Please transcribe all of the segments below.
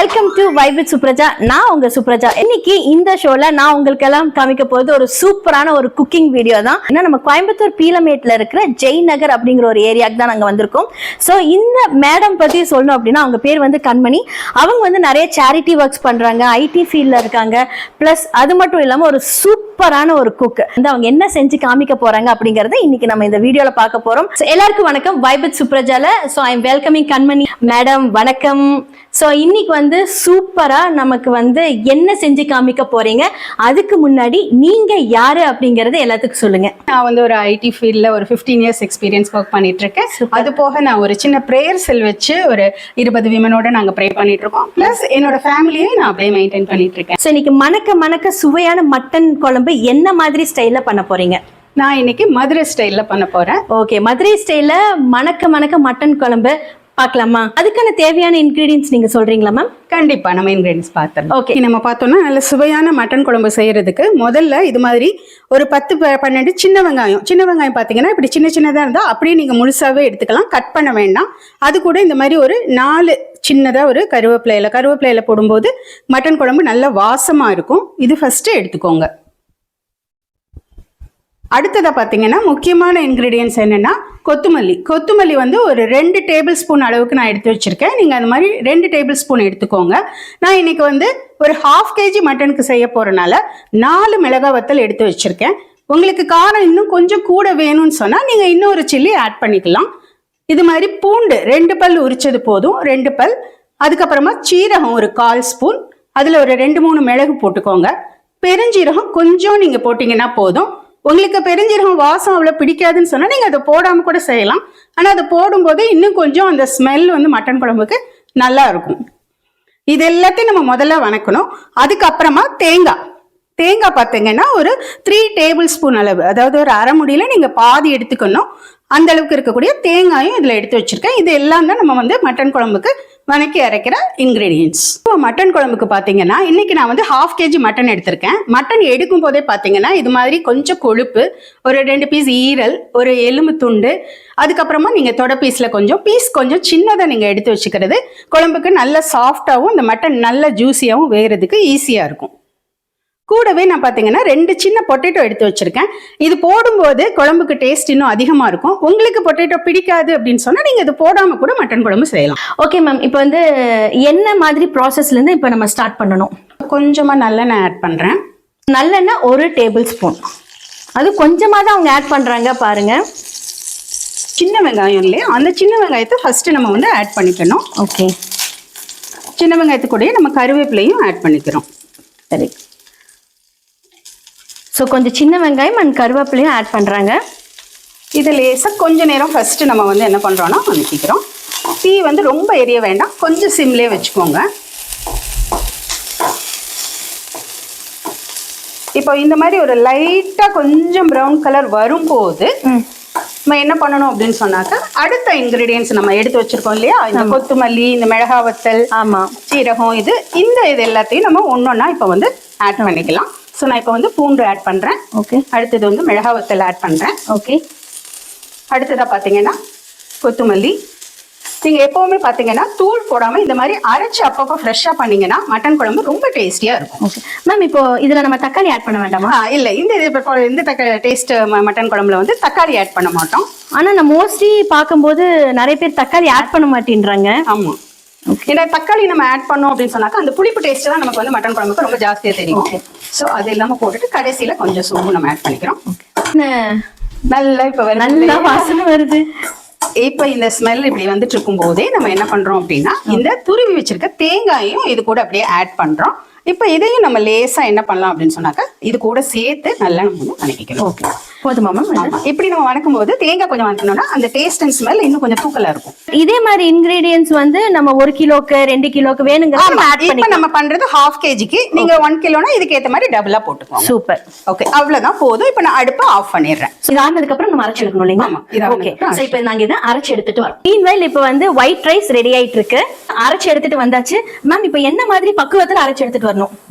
Welcome to vibe with Supraja. நான் உங்க சுப்ரஜா. இன்னைக்கு இந்த ஷோல நான் உங்களுக்கு எல்லாம் காமிக்க போறது ஒரு சூப்பரான ஒரு குக்கிங் வீடியோ தான். ஏன்னா நம்ம கோயம்புத்தூர் பீலமேட்ல இருக்கிற ஜெய் நகர் அப்படிங்கிற ஒரு ஏரியாக்கு தான் நாங்க வந்திருக்கோம். ஸோ இந்த மேடம் பத்தி சொல்லணும் அப்படின்னா அவங்க பேர் வந்து கண்மணி. அவங்க வந்து நிறைய சேரிட்டி ஒர்க்ஸ் பண்றாங்க, ஐடி ஃபீல்ட்ல இருக்காங்க. பிளஸ் அது மட்டும் இல்லாம ஒரு சூப்பரான ஒரு குக். அவங்க என்ன செஞ்சு காமிக்க போறாங்க அப்படிங்கறத இன்னைக்கு நம்ம இந்த வீடியோல பார்க்க போறோம். எல்லாருக்கும் வணக்கம். வைப் வித் சுப்ரஜால so I am welcoming Kanmani madam. வணக்கம். ஸோ இன்னைக்கு வந்து சூப்பரா நமக்கு வந்து என்ன செஞ்சு காமிக்க போறீங்க, அதுக்கு முன்னாடி நீங்க யாரு அப்படிங்கறத எல்லாத்துக்கும் சொல்லுங்க. நான் வந்து ஒரு ஐடி ஃபீல்ட்ல ஒரு 15 இயர்ஸ் எக்ஸ்பீரியன்ஸ் ஒர்க் பண்ணிட்டு இருக்கேன். அது போக நான் ஒரு சின்ன பிரேயர் செல் வச்சு ஒரு 20 விமனோட நாங்க ப்ரே பண்ணிட்டு இருக்கோம். பிளஸ் என்னோட ஃபேமிலியை நான் அப்படியே மெயின்டைன் பண்ணிட்டு இருக்கேன். ஸோ இன்னைக்கு மணக்க சுவையான மட்டன் குழம்பு என்ன மாதிரி ஸ்டைல்ல பண்ண போறீங்க? நான் இன்னைக்கு மதுரை ஸ்டைல்ல பண்ண போறேன். ஓகே, மதுரை ஸ்டைல்ல மணக்க மட்டன் குழம்பு பார்க்கலாமா? அதுக்கான தேவையான இன்கிரீடியன்ஸ் நீங்க சொல்றீங்களா மேம்? கண்டிப்பா நம்ம இன்கிரீடியன்ஸ் பார்த்தோம். ஓகே, நம்ம பார்த்தோம்னா நல்ல சுவையான மட்டன் குழம்பு செய்யறதுக்கு முதல்ல இது மாதிரி ஒரு 10-12 சின்ன வெங்காயம் பார்த்தீங்கன்னா இப்படி சின்னதா இருந்தா அப்படியே நீங்க முழுசாவே எடுத்துக்கலாம், கட் பண்ண வேண்டாம். அது கூட இந்த மாதிரி ஒரு 4 சின்னதா ஒரு கருவேப்பிலையில போடும்போது மட்டன் குழம்பு நல்ல வாசமா இருக்கும். இது ஃபர்ஸ்ட் எடுத்துக்கோங்க. அடுத்ததா பார்த்தீங்கன்னா முக்கியமான இன்கிரீடியன்ஸ் என்னன்னா கொத்துமல்லி வந்து ஒரு 2 டேபிள் ஸ்பூன் அளவுக்கு நான் எடுத்து வச்சிருக்கேன். நீங்க அந்த மாதிரி 2 டேபிள் ஸ்பூன் எடுத்துக்கோங்க. நான் இன்னைக்கு வந்து ஒரு 1/2 kg மட்டனுக்கு செய்ய போறனால 4 மிளகாய் வத்தல் எடுத்து வச்சிருக்கேன். உங்களுக்கு காரம் இன்னும் கொஞ்சம் கூட வேணும்னு சொன்னா நீங்க இன்னொரு சில்லி ஆட் பண்ணிக்கலாம். இது மாதிரி பூண்டு 2 பல் உரிச்சது போதும், 2 பல். அதுக்கப்புறமா சீரகம் ஒரு 1/4 ஸ்பூன், அதுல ஒரு 2-3 மிளகு போட்டுக்கோங்க. பெருஞ்சீரகம் கொஞ்சம் நீங்க போட்டீங்கன்னா போதும். உங்களுக்கு பெருஞ்சீரகம் வாசம் அவ்வளோ பிடிக்காதுன்னு சொன்னா நீங்க அதை போடாம கூட செய்யலாம். ஆனா அதை போடும்போது இன்னும் கொஞ்சம் அந்த ஸ்மெல் வந்து மட்டன் குழம்புக்கு நல்லா இருக்கும். இது எல்லாத்தையும் நம்ம முதல்ல வணக்கணும். அதுக்கப்புறமா தேங்காய் பார்த்தீங்கன்னா ஒரு 3 டேபிள் ஸ்பூன் அளவு, அதாவது ஒரு அரை முடியில நீங்க பாதி எடுத்துக்கணும். அந்த அளவுக்கு இருக்கக்கூடிய தேங்காயும் இதுல எடுத்து வச்சிருக்கேன். இது எல்லாம் தான் நம்ம வந்து மட்டன் குழம்புக்கு வணக்கி அரைக்கிற இன்கிரீடியன்ஸ். இப்போ மட்டன் குழம்புக்கு பார்த்தீங்கன்னா இன்னைக்கு நான் வந்து 1/2 kg மட்டன் எடுத்திருக்கேன். மட்டன் எடுக்கும் போதே பார்த்தீங்கன்னா இது மாதிரி கொஞ்சம் கொழுப்பு, ஒரு 2 பீஸ் ஈரல், ஒரு எலும்பு துண்டு, அதுக்கப்புறமா நீங்க தொட கொஞ்சம் சின்னதை நீங்க எடுத்து வச்சுக்கிறது குழம்புக்கு நல்ல சாஃப்டாகவும் இந்த மட்டன் நல்ல ஜூஸியாகவும் வேகிறதுக்கு ஈஸியா இருக்கும். கூடவே நான் பார்த்தீங்கன்னா 2 சின்ன பொட்டேட்டோ எடுத்து வச்சிருக்கேன். இது போடும்போது குழம்புக்கு டேஸ்ட் இன்னும் அதிகமா இருக்கும். உங்களுக்கு பொட்டேட்டோ பிடிக்காது அப்படின்னு சொன்னா நீங்க இது போடாம கூட மட்டன் குழம்பு செய்யலாம். ஓகே மேம், இப்போ வந்து என்ன மாதிரி ப்ராசஸ்ல இருந்து இப்போ நம்ம ஸ்டார்ட் பண்ணணும்? கொஞ்சமா நல்லெண்ணெய் ஆட் பண்றேன். நல்லெண்ணெய் 1 டேபிள் ஸ்பூன், அது கொஞ்சமா தான் அவங்க ஆட் பண்றாங்க பாருங்க. சின்ன வெங்காயம் இல்லையா, அந்த சின்ன வெங்காயத்தை ஃபர்ஸ்ட் நம்ம வந்து ஆட் பண்ணிக்கணும். ஓகே, சின்ன வெங்காயத்து கூடயே நம்ம கருவேப்பிலையும் ஆட் பண்ணிக்கிறோம். சரி, ஸோ கொஞ்சம் சின்ன வெங்காயம் அண்ட் கருவேப்பிலையும் ஆட் பண்ணுறாங்க. இது லேசாக கொஞ்ச நேரம் ஃபர்ஸ்ட் நம்ம வந்து என்ன பண்ணுறோன்னா வதக்கிக்கிறோம். தீ வந்து ரொம்ப எரிய வேண்டாம், கொஞ்சம் சிம்லேயே வச்சுக்கோங்க. இப்போ இந்த மாதிரி ஒரு லைட்டாக கொஞ்சம் ப்ரௌன் கலர் வரும்போது நம்ம என்ன பண்ணணும் அப்படின்னு சொன்னாக்க அடுத்த இன்கிரீடியன்ஸ் நம்ம எடுத்து வச்சிருக்கோம் இல்லையா, இந்த கொத்தமல்லி, இந்த மிளகாய் வத்தல், ஆமாம், சீரகம், இது எல்லாத்தையும் நம்ம ஒன்னொன்னா இப்போ வந்து ஆட் பண்ணிக்கலாம். ஸோ நான் இப்போ வந்து பூண்டு ஆட் பண்ணுறேன். ஓகே, அடுத்தது வந்து மிளகாய் வத்தல் ஆட் பண்ணுறேன். ஓகே, அடுத்ததாக பார்த்தீங்கன்னா கொத்தமல்லி. நீங்கள் எப்போவுமே பார்த்தீங்கன்னா தூள் போடாமல் இந்த மாதிரி அரைச்சி அப்பப்போ ஃப்ரெஷ்ஷாக பண்ணீங்கன்னா மட்டன் குழம்பு ரொம்ப டேஸ்டியாக இருக்கும். ஓகே மேம், இப்போ இதில் நம்ம தக்காளி ஆட் பண்ண வேண்டாமா? இல்லை, இந்த தக்காளி டேஸ்ட் மட்டன் குழம்புல வந்து தக்காளி ஆட் பண்ண மாட்டோம். ஆனால் நான் மோஸ்ட்லி பார்க்கும்போது நிறைய பேர் தக்காளி ஆட் பண்ண மாட்டேன்றாங்க. ஆமாம், ஏன்னா தக்காளி நம்ம ஆட் பண்ணோம் அப்படின்னு சொன்னாக்கா அந்த புளிப்பு டேஸ்ட் தான் நமக்கு வந்து மட்டன் குழம்புக்கு ரொம்ப ஜாஸ்தியாக தெரியும். ஸோ அது இல்லாமல் போட்டுட்டு கடைசியில் கொஞ்சம் சோம்பு நம்ம ஆட் பண்ணிக்கிறோம். நல்லா இப்போ நல்லா வாசனை வருது. இப்போ இந்த ஸ்மெல் இப்படி வந்துட்டு இருக்கும் போதே நம்ம என்ன பண்றோம் அப்படின்னா இந்த துருவி வச்சிருக்க தேங்காயும் இது கூட அப்படியே ஆட் பண்றோம். இப்போ இதையும் நம்ம லேசா என்ன பண்ணலாம் அப்படின்னு சொன்னாக்கா இது கூட சேர்த்து நல்லா நம்ம வணக்கிக்கணும். ஓகே, போதுமா மேம்? இப்படி நம்ம வணக்கும் போது தேங்காய் கொஞ்சம் வணக்கணும்னா அந்த டேஸ்ட் அண்ட் ஸ்மெல் இன்னும் கொஞ்சம் தூக்கலா இருக்கும். இதே மாதிரி இன்கிரீடியன்ஸ் வந்து நம்ம 1 கிலோக்கு 2 கிலோக்கு வேணுங்க. இப்போ நம்ம பண்றது 1/2 kgக்கு, நீங்க 1 கிலோனா இதுக்கு ஏத்த மாதிரி டபுளா போட்டுக்கோங்க. சூப்பர். ஓகே, அவ்வளவுதான் போதும். இப்போ நான் அடுப்பை ஆஃப் பண்ணிடுறேன். இது ஆனதுக்கு அப்புறம் நம்ம அரைச்சு எடுக்கணும் இல்லைங்களா? ஓகே, சோ இப்போ நாங்க இதை அரைச்சு எடுத்துட்டு வரோம். மீன்வைல் இப்போ வந்து ஒயிட் ரைஸ் ரெடி ஆயிட்டு இருக்கு. அரைச்சு எடுத்துட்டு வந்தாச்சு மேம். இப்போ என்ன மாதிரி பக்குவத்துல அரைச்சு எடுத்துட்டு வரணும்?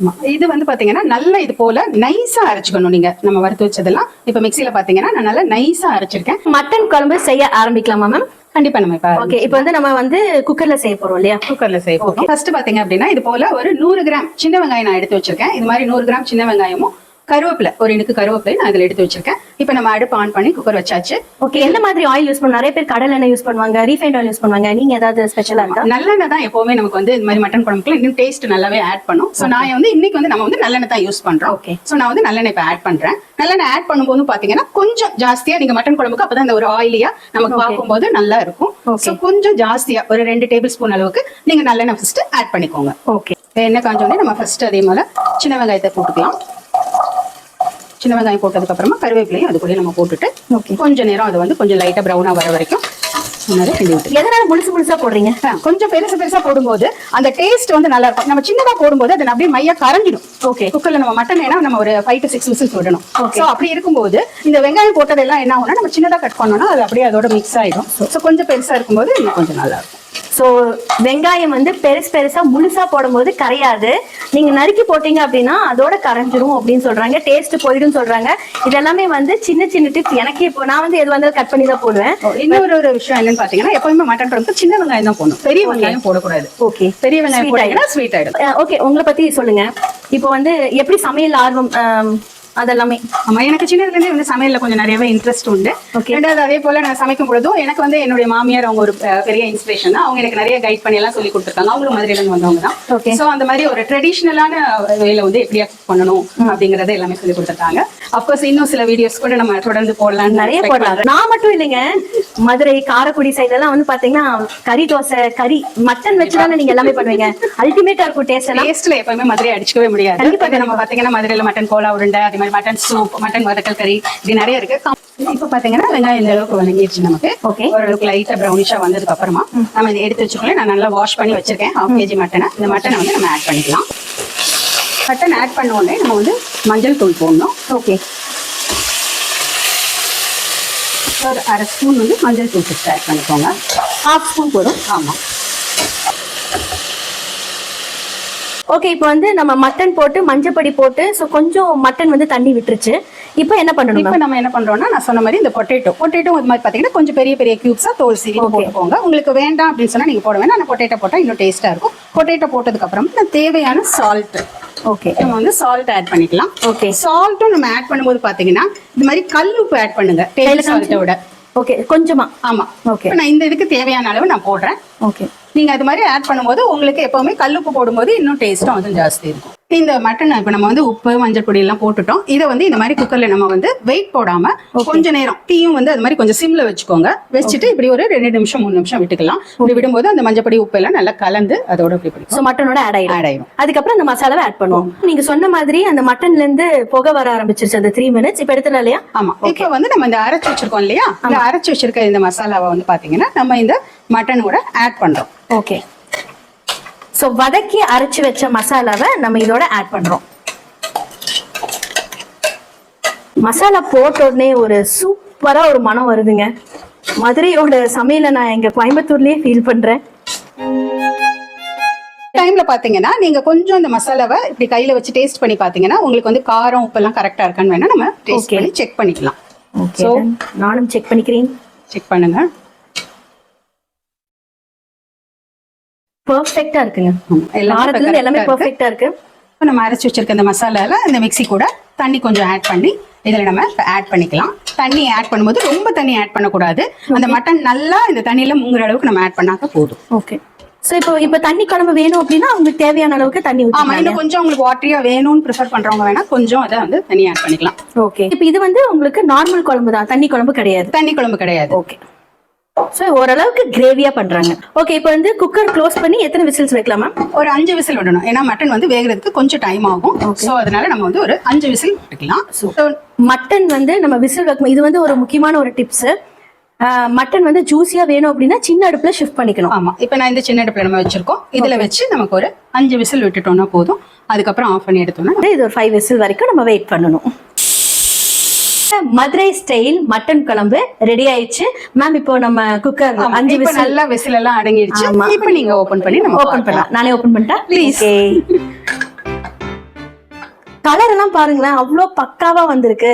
இது வந்து பாத்தீங்கன்னா நல்லா இது போல நைஸா அரைச்சுக்கணும். நீங்க நம்ம வறுத்து வச்சதெல்லாம் இப்ப மிக்சியில பாத்தீங்கன்னா நான் நல்லா நைஸா அரைச்சிருக்கேன். மட்டன் குழம்பு செய்ய ஆரம்பிக்கலாமா மேம்? கண்டிப்பா நம்ம இப்ப ஓகே இப்போ வந்து நம்ம வந்து குக்கர்ல செய்ய போறோம் இல்லையா? குக்கர்ல செய்ய போறோம். ஃபர்ஸ்ட் பாத்தீங்க அப்படின்னா இது போல ஒரு 100 கிராம் சின்ன வெங்காயம் நான் எடுத்து வச்சிருக்கேன். இது மாதிரி 100 கிராம் சின்ன வெங்காயமும் கருவேப்பிலை ஒரு இனுக்கு கருவேப்பிலை நான் இதுல எடுத்து வச்சிருக்கேன். இப்போ நம்ம அடுப்பு ஆன் பண்ணி குக்கர் வச்சாச்சு. ஓகே, எந்த மாதிரி ஆயில் யூஸ் பண்ணுவாங்க? நிறைய பேர் கடலை எண்ணெய் யூஸ் பண்ணுவாங்க, ரீஃபைண்ட் ஆயில் யூஸ் பண்ணுவாங்க. நீங்க ஏதாவது ஸ்பெஷலா இருக்கா? நல்லெண்ணெய் தான் எப்பவுமே நமக்கு வந்து இந்த மாதிரி மட்டன் குழம்புக்குள்ள இன்னும் டேஸ்ட் நல்லாவே ஆட் பண்ணும். சோ நான் வந்து இன்னைக்கு வந்து நம்ம வந்து நல்லெண்ணெய் தான் யூஸ் பண்றோம். ஓகே, சோ நான் வந்து நல்லெண்ணெய் இப்ப ஆட் பண்றேன். நல்லெண்ணெய் ஆட் பண்ணும்போது பாத்தீங்கன்னா கொஞ்சம் ஜாஸ்தியா நீங்க மட்டன் குழம்புக்கு அப்பதான் அந்த ஒரு ஆயிலியா நமக்கு பார்க்கும்போது நல்லா இருக்கும். சோ கொஞ்சம் ஜாஸ்தியா ஒரு 2 டேபிள் ஸ்பூன் அளவுக்கு நீங்க நல்லெண்ணெய் ஃபர்ஸ்ட் ஆட் பண்ணிக்கோங்க. ஓகே, எண்ணெய் காஞ்சோடனே நம்ம ஃபர்ஸ்ட் அதே மாதிரி சின்ன வெங்காயத்தை போட்டுக்கலாம். சின்ன வெங்காயம் போட்டதுக்கு அப்புறமா கருவேப்பிலையும் அது கூட நம்ம போட்டுட்டு கொஞ்ச நேரம் அது வந்து கொஞ்சம் லைட்டா ப்ரௌனா வர வரைக்கும் எதனால முழுசு முழுசா போடுறீங்க? கொஞ்சம் பெருசா போடும்போது அந்த டேஸ்ட் வந்து நல்லா இருக்கும். நம்ம சின்னதா போடும்போது அது அப்படியே மையா கரைஞ்சிடும். ஓகே, குக்கர்ல நம்ம மட்டன் ஏன்னா நம்ம ஒரு 5 to 6 விசில்ஸ் விடணும். சோ அப்படி இருக்கும்போது இந்த வெங்காயம் போட்டதெல்லாம் என்ன ஆகும்னா நம்ம சின்னதா கட் பண்ணோம்னா அது அப்படியே அதோட மிக்ஸ் ஆயிடும். சோ கொஞ்சம் பெருசா இருக்கும்போது இன்னும் கொஞ்சம் நல்லா இருக்கும். சோ வெங்காயம் வந்து பெருசா முழுசா போடும்போது கரையாது, நீங்க நறுக்கி போட்டீங்க அப்படின்னா அதோட கரைஞ்சிரும் அப்படின்னு சொல்றாங்க. டேஸ்ட் போயிடும் சொல்றாங்க. இதெல்லாமே வந்து சின்ன சின்ன டிப்ஸ். எனக்கு இப்போ நான் வந்து எது வந்து கட் பண்ணி தான் போடுவேன். இன்னொரு ஒரு விஷயம் என்னன்னு பாத்தீங்கன்னா எப்பவுமே மட்டன் குழம்புக்கு சின்ன வெங்காயம் தான் போடணும், பெரிய வெங்காயம் போடக்கூடாது. ஓகே, பெரிய வெங்காயம் போட்டீங்கன்னா ஸ்வீட் ஆயிடும். ஓகே, உங்களை பத்தி சொல்லுங்க. இப்போ வந்து எப்படி சமையல் ஆர்வம் அதெல்லாமே? ஆமா, எனக்கு சின்னதுல இருந்தே வந்து சமையல்ல கொஞ்சம் நிறையவே இன்ட்ரெஸ்ட் உண்டு. ரெண்டாவது அதே போல நான் சமைக்கும் பொழுதும் எனக்கு வந்து என்னுடைய மாமியார் அவங்க ஒரு பெரிய இன்ஸ்பிரேஷன் தான். அவங்க எனக்கு நிறைய கைட் பண்ணி எல்லாம் சொல்லி கொடுத்துருக்காங்க. அவங்களும் மதுரையில இருந்து வந்தவங்க தான். சோ அந்த மாதிரி ஒரு ட்ரெடிஷனலான வேலை வந்து எப்படியா பண்ணணும் அப்படிங்கறத எல்லாமே சொல்லி கொடுத்துருக்காங்க. அப்கோர்ஸ் இன்னும் சில வீடியோஸ் கூட நம்ம தொடர்ந்து போடலாம், நிறைய போடலாம். நான் மட்டும் இல்லைங்க, மதுரை காரைக்குடி சைடு எல்லாம் வந்து பாத்தீங்கன்னா கறி தோசை, கறி மட்டன் வச்சுதானே நீங்க எல்லாமே பண்ணுவீங்க. அல்டிமேட்டா இருக்கும் டேஸ்ட். டேஸ்ட்ல எப்பவுமே மதுரை அடிச்சுக்கவே முடியாது. கண்டிப்பா நம்ம பாத்தீங்கன்னா மதுரையில மட்டன் கோலா உருண்டை, அதே மாதிரி மட்டன் சூப், மட்டன் வதக்கல் கறி, இது நிறைய இருக்கு. இப்ப பாத்தீங்கன்னா வெங்காயம் இந்த அளவுக்கு வதங்கிடுச்சு. நமக்கு ஓரளவுக்கு லைட்டா ப்ரௌனிஷா வந்ததுக்கு அப்புறமா நம்ம இதை எடுத்து வச்சுக்கோங்க. நான் நல்லா வாஷ் பண்ணி வச்சிருக்கேன் 1/2 kg மட்டனை. இந்த மட்டனை வந்து நம்ம ஆட் பண்ணிக்கலாம். மட்டன் ஆட் பண்ண உடனே நம்ம வந்து மஞ்சள் தூள் போடணும். ஓகே, ஒரு 1/2 ஸ்பூன் வந்து மஞ்சள் தூள் ஆட் பண்ணிக்கோங்க. 1/2 ஸ்பூன் போதும். ஆமா. ஓகே, இப்போ வந்து நம்ம மட்டன் போட்டு மஞ்சப்பொடி போட்டு சோ கொஞ்சம் மட்டன் வந்து தண்ணி விட்டுருச்சு. இப்போ என்ன பண்ணணும்? இப்போ நம்ம என்ன பண்றோம்னா நான் சொன்ன மாதிரி இந்த பொட்டேட்டோ இது மாதிரி பாத்தீங்கன்னா கொஞ்சம் பெரிய பெரிய கியூப்ஸா தோல் சீவி போட்டுக்கோங்க. உங்களுக்கு வேண்டாம் அப்படின்னு சொன்னா நீங்க போட வேணாம். நான் பொட்டேட்டோ போட்டா இன்னும் டேஸ்டா இருக்கும். பொட்டேட்டோ போட்டதுக்கு அப்புறம் தேவையான சால்ட். ஓகே, நம்ம வந்து சால்ட் ஆட் பண்ணிக்கலாம். ஓகே, சால்ட்டும் நம்ம ஆட் பண்ணும்போது பாத்தீங்கன்னா இந்த மாதிரி கல் உப்பு ஆட் பண்ணுங்க டேபிள் சால்ட்டோட. ஓகே, கொஞ்சமா. ஆமா. ஓகே, நான் இந்த இதுக்கு தேவையான அளவு நான் போடுறேன். ஓகே, நீங்க அது மாதிரி ஆட் பண்ணும்போது உங்களுக்கு எப்பவுமே கல்லுப்பு போடும்போது இன்னும் டேஸ்டும் வந்து ஜாஸ்தி இருக்கும். இந்த மட்டன் இப்ப நம்ம வந்து உப்பு மஞ்சள் பொடி எல்லாம் போட்டுட்டோம். இதை வந்து இந்த மாதிரி குக்கர்ல நம்ம வந்து வெயிட் போடாம கொஞ்ச நேரம் தீயும் வந்து அது மாதிரி கொஞ்சம் சிம்ல வச்சுக்கோங்க. வச்சுட்டு இப்படி ஒரு 2 நிமிஷம் 3 நிமிஷம் விட்டுக்கலாம். இப்படி விடும்போது அந்த மஞ்சள் பொடி உப்பு எல்லாம் நல்லா கலந்து அதோட இப்படி பிடிக்கும். மட்டனோட ஆட் ஆயிடும். அதுக்கப்புறம் அந்த மசாலாவை ஆட் பண்ணுவோம். நீங்க சொன்ன மாதிரி அந்த மட்டன்ல இருந்து புகை வர ஆரம்பிச்சிருச்சு அந்த 3 minutes. இப்ப எடுத்துல இல்லையா? ஆமா. இப்ப வந்து நம்ம இந்த அரைச்சு வச்சிருக்கோம் இல்லையா, இந்த அரைச்சு வச்சிருக்க இந்த மசாலாவை வந்து பாத்தீங்கன்னா நம்ம இந்த மட்டனோட ஆட் பண்றோம். ஓகே, சோ வதக்கி அரைச்சு வச்ச மசாலாவை நம்ம இதோட ஆட் பண்றோம். மசாலா போட்ட உடனே ஒரு சூப்பரா ஒரு மனம் வருதுங்க. மதுரையோட சமையலை நான் எங்க கோயம்புத்தூர்லயே ஃபீல் பண்றேன். டைம்ல பாத்தீங்கன்னா நீங்க கொஞ்சம் இந்த மசாலாவை இப்படி கையில வச்சு டேஸ்ட் பண்ணி பாத்தீங்கன்னா உங்களுக்கு வந்து காரம் உப்பு எல்லாம் கரெக்டா இருக்கான்னு வேணா நம்ம டேஸ்ட் பண்ணி செக் பண்ணிக்கலாம். ஓகே, நானும் செக் பண்ணிக்கிறேன். செக் பண்ணுங்க. பெர்ஃபெக்ட்டா இருக்குங்க. எல்லாமே பெர்ஃபெக்ட்டா இருக்கு. இப்போ நம்ம அரைச்சு வச்சிருக்க இந்த மசாலால இந்த மிக்ஸி கூட தண்ணி கொஞ்சம் ஆட் பண்ணி இதுல நம்ம ஆட் பண்ணிக்கலாம். தண்ணி ஆட் பண்ணும்போது ரொம்ப தண்ணி ஆட் பண்ணக்கூடாது. அந்த மட்டன் நல்லா இந்த தண்ணியில முங்குற அளவுக்கு நம்ம ஆட் பண்ணாக்க போதும். ஓகே, சோ இப்போ தண்ணி குழம்பு வேணும் அப்படின்னா உங்களுக்கு தேவையான அளவுக்கு தண்ணி ஊத்தலாம். ஆமா, இன்னும் கொஞ்சம் உங்களுக்கு வாட்டரியா வேணும்னு ப்ரிஃபர் பண்றவங்க வேணா கொஞ்சம் அதை வந்து தண்ணி ஆட் பண்ணிக்கலாம். ஓகே, இப்போ இது வந்து உங்களுக்கு நார்மல் குழம்பு தான், தண்ணி குழம்பு கிடையாது. தண்ணி குழம்பு கிடையாது. ஓகே, சோ ஓரளவுக்கு கிரேவியா பண்றாங்க. ஓகே, இப்போ வந்து குக்கர் க்ளோஸ் பண்ணி எத்தனை விசில்ஸ் வைக்கலாம் மேம்? ஒரு 5 விசில் விடணும். ஏன்னா மட்டன் வந்து வேகிறதுக்கு கொஞ்சம் டைம் ஆகும். சோ அதனால நம்ம வந்து ஒரு 5 விசில் விட்டுக்கலாம். மட்டன் வந்து நம்ம விசில் வைக்கும், இது வந்து ஒரு முக்கியமான ஒரு டிப்ஸ். மட்டன் வந்து ஜூஸியா வேணும் அப்படின்னா சின்ன அடுப்புல ஷிஃப்ட் பண்ணிக்கணும். ஆமா, இப்போ நான் இந்த சின்ன அடுப்புல நம்ம வச்சிருக்கோம். இதுல வச்சு நமக்கு ஒரு 5 விசில் விட்டுட்டோம்னா போதும். அதுக்கப்புறம் ஆஃப் பண்ணி எடுத்தோம்னா இது ஒரு 5 விசில் வரைக்கும் நம்ம வெயிட் பண்ணணும். மதுரை ஸ்டைல் மட்டன் குழம்பு ரெடி ஆயிடுச்சு மேம். இப்போ நம்ம குக்கர் 5 விசில் நல்லா விசில் எல்லாம் அடங்கிடுச்சு. இப்போ நீங்க ஓபன் பண்ணி நம்ம ஓபன் பண்ணலாம். நானே ஓபன் பண்ணிட்டேன் ப்ளீஸ். கலர் எல்லாம் பாருங்களேன், அவ்வளோ பக்காவா வந்திருக்கு.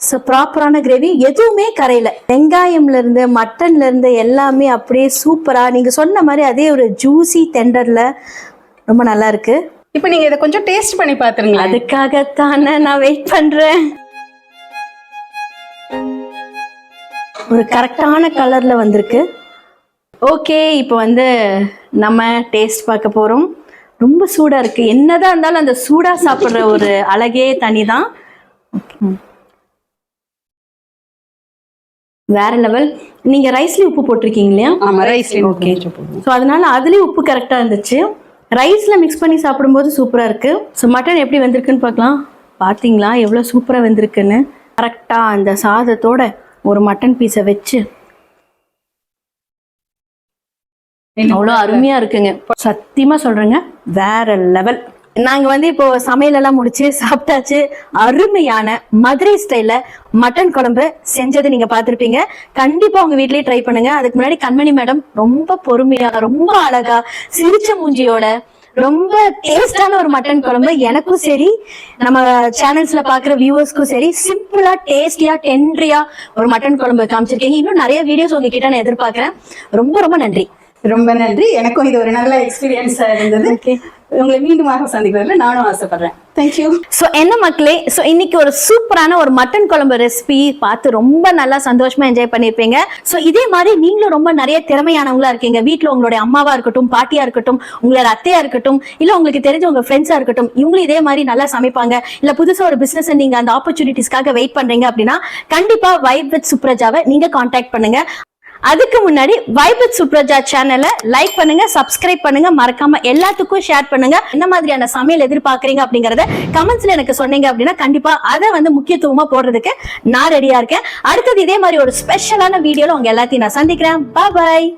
ஸோ ப்ராப்பரான கிரேவி, எதுவுமே கரையில. வெங்காயம்ல இருந்து மட்டன்ல இருந்து எல்லாமே அப்படியே சூப்பரா நீங்க சொன்ன மாதிரி அதே ஒரு ஜூசி டெண்டர்ல ரொம்ப நல்லா இருக்கு. இப்போ நீங்க இதை கொஞ்சம் டேஸ்ட் பண்ணி பாத்துருங்க. அதுக்காகத்தானே நான் வெயிட் பண்றேன். ஒரு கரெக்டான கலர்ல வந்திருக்கு. ஓகே, இப்போ வந்து நம்ம டேஸ்ட் பார்க்க போறோம். ரொம்ப சூடா இருக்கு. என்னதான் இருந்தாலும் அந்த சூடா சாப்பிடுற ஒரு அழகே தனிதான். வேற லெவல். நீங்க ரைஸ்லயும் உப்பு போட்டிருக்கீங்க இல்லையா? ஆமா, ரைஸ்ல. ஓகே, ஸோ அதனால அதுலயும் உப்பு கரெக்டா இருந்துச்சு. ரைஸ்ல மிக்ஸ் பண்ணி சாப்பிடும்போது சூப்பரா இருக்கு. ஸோ மட்டன் எப்படி வந்திருக்குன்னு பார்க்கலாம். பார்த்தீங்களா எவ்வளவு சூப்பரா வந்திருக்குன்னு? கரெக்டா அந்த சாதத்தோட ஒரு மட்டன் பீஸை வச்சு அவ்வளோ அருமையா இருக்குங்க. சத்தியமா சொல்றேங்க, வேற லெவல். நாங்க வந்து இப்போ சமையல் எல்லாம் முடிச்சு சாப்பிட்டாச்சு. அருமையான மதுரை ஸ்டைல்ல மட்டன் குழம்பு செஞ்சது நீங்க பார்த்திருப்பீங்க. கண்டிப்பா உங்க வீட்லயே ட்ரை பண்ணுங்க. அதுக்கு முன்னாடி கண்மணி மேடம் ரொம்ப பொறுமையா, ரொம்ப அழகா, சிரிச்ச மூஞ்சியோட ரொம்ப டேஸ்டான ஒரு மட்டன் குழம்பு எனக்கும் சரி, நம்ம சேனல்ஸ்ல பாக்குற வியூவர்ஸ்க்கும் சரி, சிம்பிளா டேஸ்டியா டென்ட்ரியா ஒரு மட்டன் குழம்பு காமிச்சிருக்கீங்க. இன்னும் நிறைய வீடியோஸ் உங்ககிட்ட நான் எதிர்பார்க்கிறேன். ரொம்ப ரொம்ப நன்றி. ரொம்ப நன்றி. எனக்கும் இது ஒரு நல்ல எக்ஸ்பீரியன்ஸா இருந்தது. உங்களை மீண்டுமாக சந்திக்கிறதுல நானும் ஆசைப்படுறேன். தேங்க்யூ. ஸோ என்ன மக்களே, ஸோ இன்னைக்கு ஒரு சூப்பரான ஒரு மட்டன் குழம்பு ரெசிபி பார்த்து ரொம்ப நல்லா சந்தோஷமா என்ஜாய் பண்ணியிருப்பீங்க. ஸோ இதே மாதிரி நீங்களும் ரொம்ப நிறைய திறமையானவங்களா இருக்கீங்க. வீட்டில் உங்களுடைய அம்மாவா இருக்கட்டும், பாட்டியா இருக்கட்டும், உங்களோட அத்தையா இருக்கட்டும், இல்லை உங்களுக்கு தெரிஞ்ச உங்க ஃப்ரெண்ட்ஸா இருக்கட்டும், இவங்களும் இதே மாதிரி நல்லா சமைப்பாங்க. இல்லை புதுசா ஒரு பிசினஸ் நீங்க அந்த ஆப்பர்ச்சுனிட்டிஸ்க்காக வெயிட் பண்றீங்க அப்படின்னா கண்டிப்பா வைப் வித் சுப்ரஜாவை நீங்க கான்டாக்ட் பண்ணுங்க. அதுக்கு முன்னாடி வைப் வித் சுப்ரஜா சேனலை லைக் பண்ணுங்க, சப்ஸ்கிரைப் பண்ணுங்க, மறக்காம எல்லாத்துக்கும் ஷேர் பண்ணுங்க. என்ன மாதிரியான சமையல் எதிர்பார்க்கறீங்க அப்படிங்கறத கமெண்ட்ஸ்ல எனக்கு சொன்னீங்க அப்படின்னா கண்டிப்பா அதை வந்து முக்கியத்துவமா போடுறதுக்கு நான் ரெடியா இருக்கேன். அடுத்தது இதே மாதிரி ஒரு ஸ்பெஷலான வீடியோல உங்க எல்லாத்தையும் நான் சந்திக்கிறேன். பாய்.